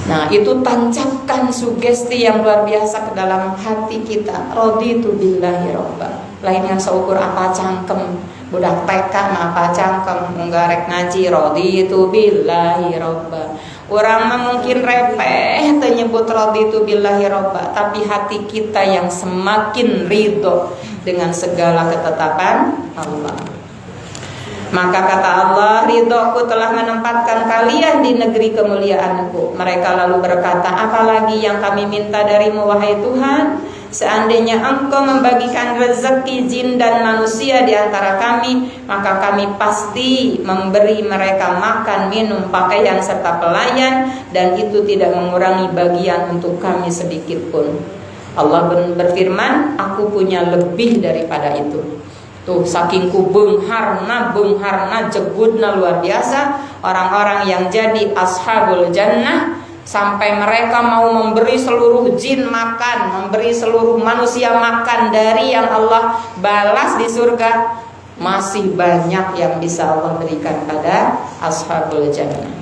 Nah, itu tancapkan sugesti yang luar biasa ke dalam hati kita. Raditu billahi rabba. Lainnya seukur apa cangkem. Budak TK mah apa cangkem nggarek ngaji raditu billahi rabba. Orang mah mungkin repeh teu nyebut raditu billahi rabba, tapi hati kita yang semakin ridho dengan segala ketetapan Allah. Maka kata Allah, ridhoku telah menempatkan kalian di negeri kemuliaanku. Mereka lalu berkata, apalagi yang kami minta darimu wahai Tuhan? Seandainya engkau membagikan rezeki jin dan manusia di antara kami, maka kami pasti memberi mereka makan, minum, pakaian, serta pelayan, dan itu tidak mengurangi bagian untuk kami sedikit pun. Allah berfirman, aku punya lebih daripada itu. Tuh, saking ku beungharna jegudna luar biasa orang-orang yang jadi ashabul jannah, sampai mereka mau memberi seluruh jin makan, memberi seluruh manusia makan dari yang Allah balas di surga. Masih banyak yang bisa Allah berikan pada ashabul jannah.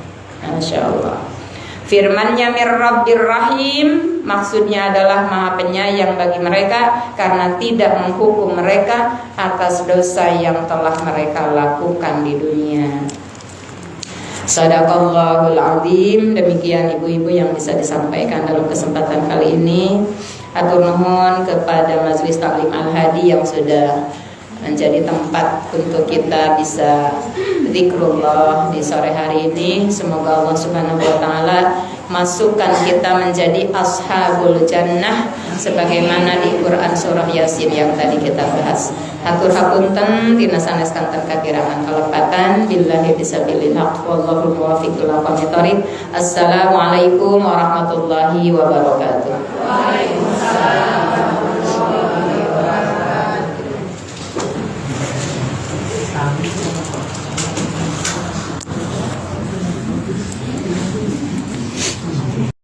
Masya Allah. Firman-Nya mir Rabbir Rahim, maksudnya adalah Maha Penyayang bagi mereka karena tidak menghukum mereka atas dosa yang telah mereka lakukan di dunia. Shadaqallahul azim. Demikian ibu-ibu yang bisa disampaikan dalam kesempatan kali ini. Atur nuhun kepada Majelis Taklim Al-Hadi yang sudah menjadi tempat untuk kita bisa zikrullah di sore hari ini. Semoga Allah Subhanahu wa taala masukkan kita menjadi ashabul jannah sebagaimana di Quran surah Yasin yang tadi kita bahas. Hatur hapunten tina sanes kanten kakirangan kalepatan billahi bisabilil haq wallahu muwaffiq ila aqwamit thoriq. Assalamualaikum warahmatullahi wabarakatuh. Waalaikumsalam.